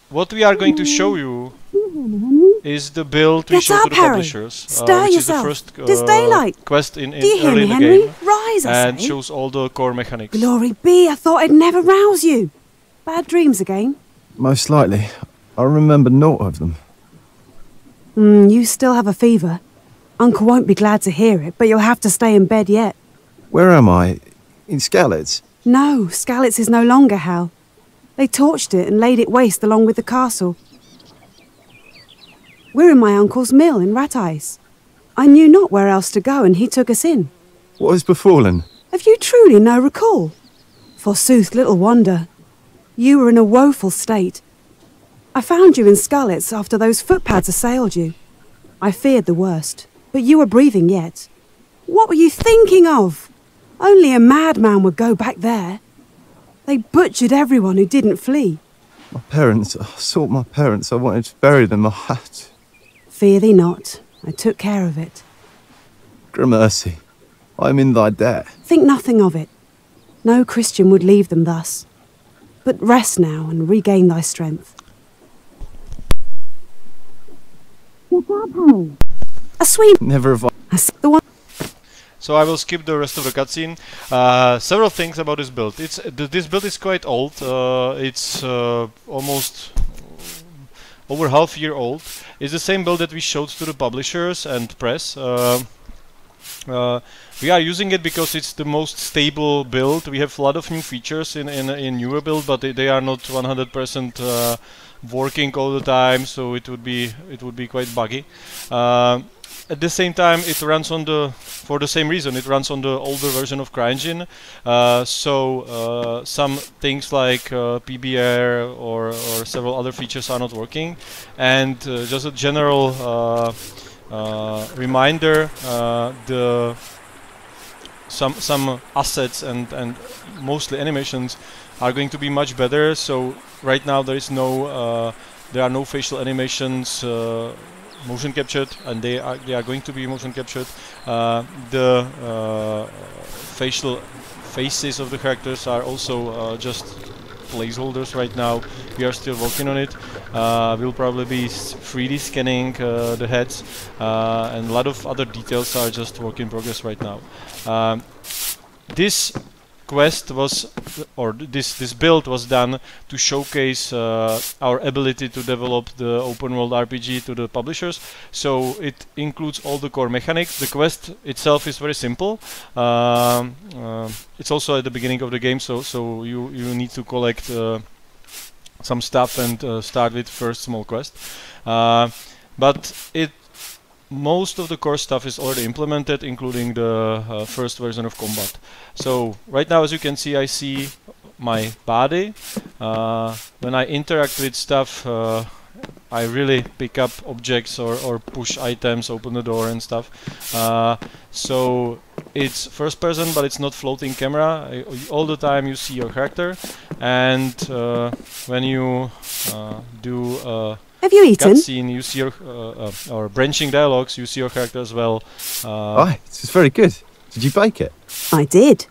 what we are going to show you is the build we Get showed up, to the Harry. publishers, Stir which yourself. is the first There's daylight. quest in Do you hear early me, in the Henry? game, Rise, I and say. shows all the core mechanics. Glory be, I thought I'd never rouse you. Bad dreams again? Most likely. I remember naught of them. You still have a fever. Uncle won't be glad to hear it, but you'll have to stay in bed yet. Where am I? In Skalitz? No, Skalitz is no longer, Hal. They torched it and laid it waste along with the castle. We're in my uncle's mill in Rattais. I knew not where else to go, and he took us in. What has befallen? Have you truly no recall? Forsooth, little wonder. You were in a woeful state. I found you in Skalitz after those footpads assailed you. I feared the worst, but you were breathing yet. What were you thinking of? Only a madman would go back there. They butchered everyone who didn't flee. My parents. I sought my parents. I wanted to bury them. I had. Fear thee not. I took care of it. Gramercy, I am in thy debt. Think nothing of it. No Christian would leave them thus. But rest now and regain thy strength. A sweet... Never have I. The one... So I will skip the rest of the cutscene. Several things about this build. This build is quite old. It's almost over half year old. It's the same build that we showed to the publishers and press. We are using it because it's the most stable build. We have a lot of new features in newer build, but they are not 100% working all the time. So it would be quite buggy. At the same time, it runs on for the same reason. It runs on the older version of Cryengine. So some things like PBR or several other features are not working. And just a general reminder: some assets and mostly animations are going to be much better. So right now there are no facial animations motion captured, and they are going to be motion captured. The faces of the characters are also just placeholders right now. We are still working on it. We'll probably be 3D scanning the heads, and a lot of other details are just work in progress right now. This quest was, or this build was done to showcase our ability to develop the open world RPG to the publishers. So it includes all the core mechanics. The quest itself is very simple. It's also at the beginning of the game, so you need to collect some stuff and start with first small quest. But most of the core stuff is already implemented, including the first version of combat. So right now, as you can see, I see my body. When I interact with stuff, I really pick up objects or push items, open the door and stuff. So it's first person, but it's not floating camera. All the time you see your character, and when you do Have you eaten? cutscene, you see your or branching dialogues, you see your character as well. Aye, this is very good. Did you bake it? I did.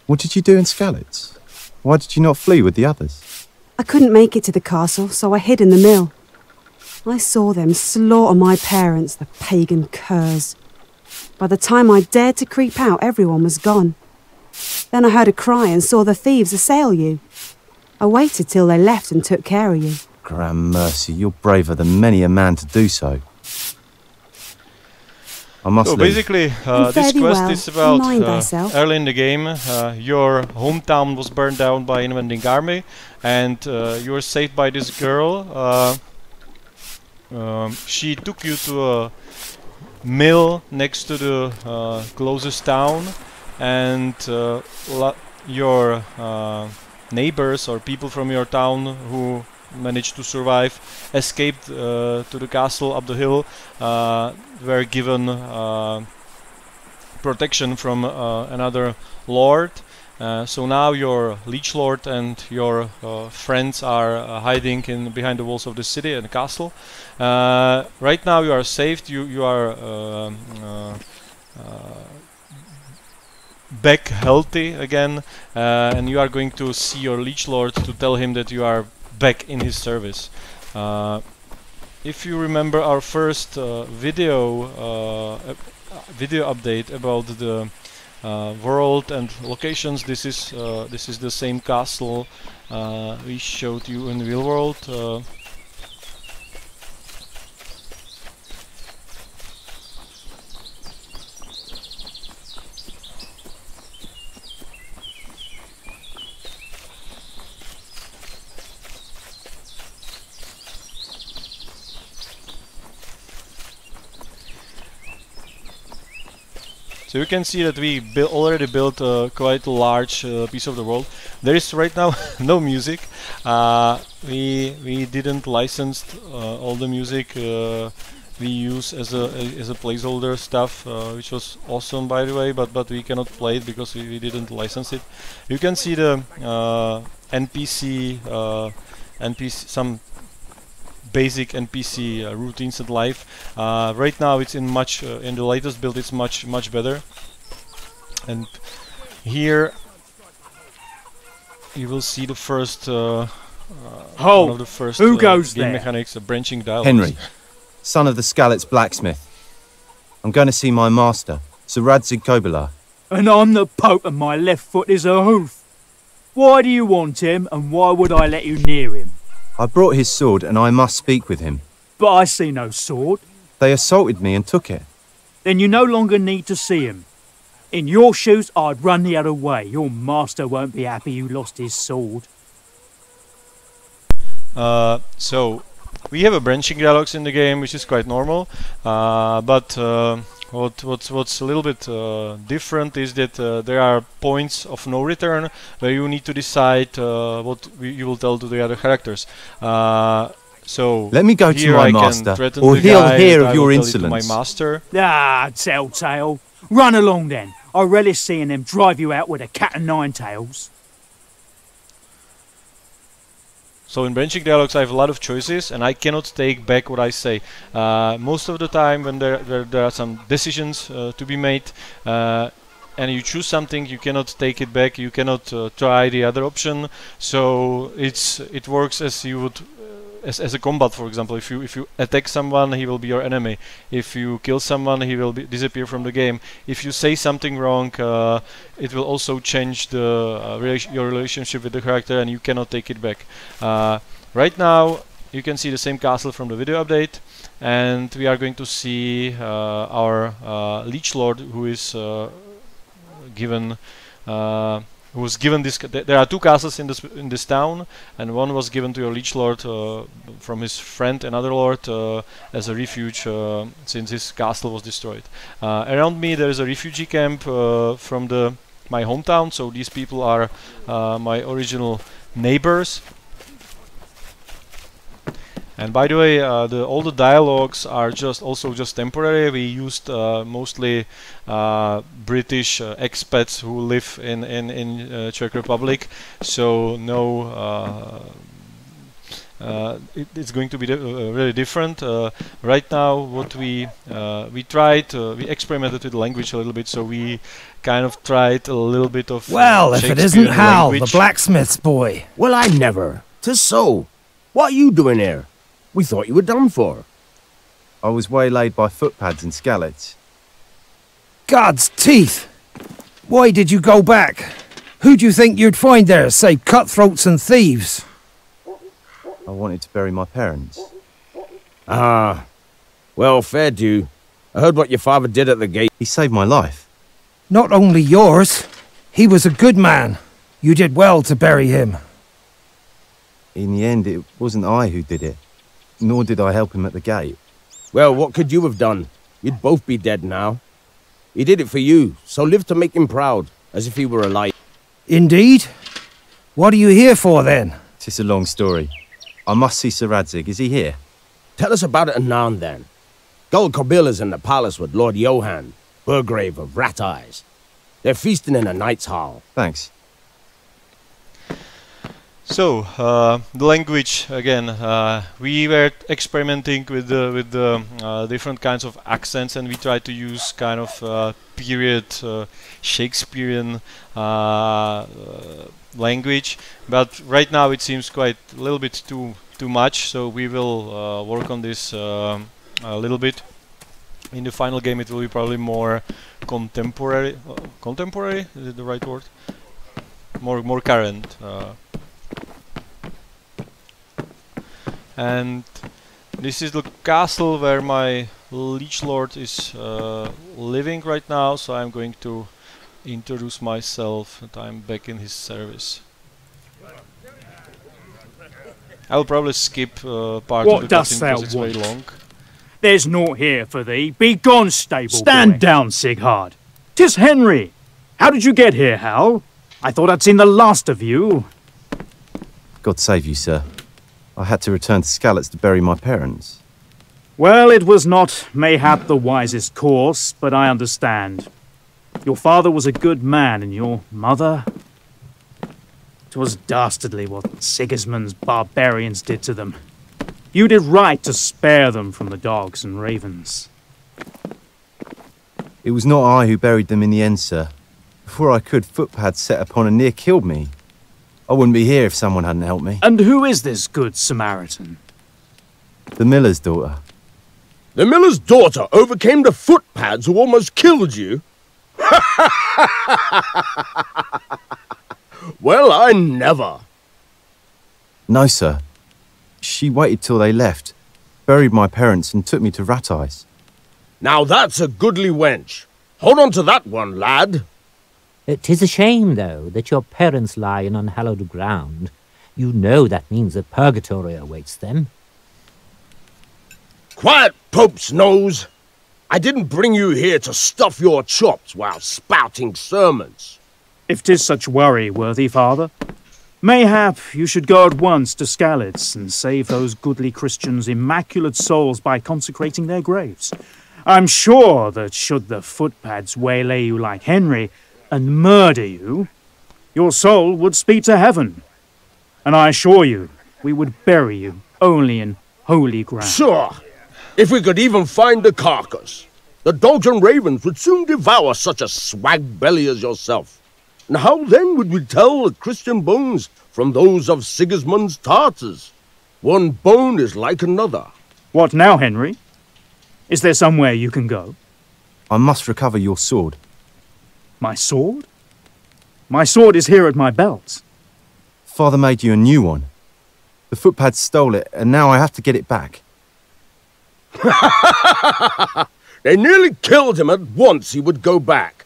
What did you do in Skalitz? Why did you not flee with the others? I couldn't make it to the castle, so I hid in the mill. I saw them slaughter my parents, the pagan curs. By the time I dared to creep out, everyone was gone. Then I heard a cry and saw the thieves assail you. I waited till they left and took care of you. Gramercy, you're braver than many a man to do so. I must So leave. basically, fare this thee quest well. is about Mind thyself. early in the game. Your hometown was burned down by invading army, and you were saved by this girl. She took you to a mill next to the closest town, and your neighbors or people from your town who managed to survive escaped to the castle up the hill, were given protection from another lord. So now your liege lord and your friends are hiding behind the walls of the city and the castle. Right now you are saved. You are back healthy again, and you are going to see your liege lord to tell him that you are back in his service. If you remember our first video update about the world and locations, this is the same castle we showed you in real world. So you can see that we already built quite a large piece of the world. There is right now no music. We didn't license all the music we use as a placeholder stuff, which was awesome by the way, but we cannot play it because we didn't license it. You can see the NPC some basic NPC routines and life. Right now it's in the latest build it's much better, and here you will see the first one of the first who goes game there? mechanics, branching dialogues. Henry, son of the Skalit's blacksmith. I'm going to see my master, Sir Radzig Kobyla. And I'm the Pope and my left foot is a hoof. Why do you want him, and why would I let you near him? I brought his sword and I must speak with him. But I see no sword. They assaulted me and took it. Then you no longer need to see him. In your shoes, I'd run the other way. Your master won't be happy you lost his sword. So we have a branching dialogues in the game, which is quite normal, but what's a little bit different is that there are points of no return where you need to decide what you will tell to the other characters. So let me go to my master, or he'll hear of your insolence. My master. Ah, telltale. Run along then. I relish seeing them drive you out with a cat and nine tails. So in branching dialogues I have a lot of choices and I cannot take back what I say. Most of the time when there are some decisions to be made and you choose something, you cannot take it back, you cannot try the other option. So it works as you would as a combat, for example. If you attack someone, he will be your enemy. If you kill someone, he will disappear from the game. If you say something wrong, it will also change the your relationship with the character, and you cannot take it back. Right now, you can see the same castle from the video update, and we are going to see our liege lord, who is given. Who was given this? There are two castles in this town, and one was given to your liege lord from his friend, another lord, as a refuge since his castle was destroyed. Around me there is a refugee camp from my hometown, so these people are my original neighbors. And by the way, all the dialogues are also just temporary. We used mostly British expats who live in Czech Republic, so no, it's going to be really different. Right now, what we experimented with the language a little bit, so we kind of tried a little bit of well, if it isn't Hal, the blacksmith's boy. Well, I never. 'Tis so. What are you doing here? We thought you were done for. I was waylaid by footpads in Skalitz. God's teeth! Why did you go back? Who do you think you'd find there, save cutthroats and thieves? I wanted to bury my parents. Ah, well, fair due. I heard what your father did at the gate. He saved my life. Not only yours. He was a good man. You did well to bury him. In the end, it wasn't I who did it. Nor did I help him at the gate. Well, what could you have done? You'd both be dead now. He did it for you, so live to make him proud, as if he were alive. Indeed? What are you here for, then? It's a long story. I must see Sir Radzig. Is he here? Tell us about it anon, then. Gul Kobyla's in the palace with Lord Johan, Burgrave of Rat Eyes. They're feasting in a knight's hall. Thanks. So the language again. We were experimenting with the different kinds of accents, and we tried to use kind of period Shakespearean language. But right now it seems quite a little bit too much. So we will work on this a little bit. In the final game, it will be probably more contemporary. Contemporary, is it the right word? More current. And this is the castle where my liege lord is living right now, so I'm going to introduce myself that I'm back in his service. I'll probably skip part of the cutscene because it's very long. There's naught here for thee. Be gone, stable Stand boy. Down, Sighard. 'Tis Henry. How did you get here, Hal? I thought I'd seen the last of you. God save you, sir. I had to return to Skalitz to bury my parents. Well, it was not mayhap the wisest course, but I understand. Your father was a good man, and your mother... 'Twas dastardly what Sigismund's barbarians did to them. You did right to spare them from the dogs and ravens. It was not I who buried them in the end, sir. Before I could, footpads set upon and near killed me. I wouldn't be here if someone hadn't helped me. And who is this good Samaritan? The miller's daughter. The miller's daughter overcame the footpads who almost killed you? Well, I never. No, sir. She waited till they left, buried my parents and took me to Rat-Eyes. Now that's a goodly wench. Hold on to that one, lad. 'Tis a shame, though, that your parents lie in unhallowed ground. You know that means a purgatory awaits them. Quiet, Pope's nose! I didn't bring you here to stuff your chops while spouting sermons. If 'tis such worry, worthy father, mayhap you should go at once to Skalitz and save those goodly Christians' immaculate souls by consecrating their graves. I'm sure that should the footpads waylay you like Henry and murder you, your soul would speak to heaven. And I assure you, we would bury you only in holy ground. Sure, if we could even find the carcass. The dogs and ravens would soon devour such a swag belly as yourself. And how then would we tell the Christian bones from those of Sigismund's Tartars? One bone is like another. What now, Henry? Is there somewhere you can go? I must recover your sword. My sword? My sword is here at my belt. Father made you a new one. The footpads stole it, and now I have to get it back. They nearly killed him at once he would go back.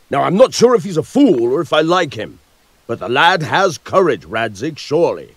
Now, I'm not sure if he's a fool or if I like him. But the lad has courage, Radzig, surely.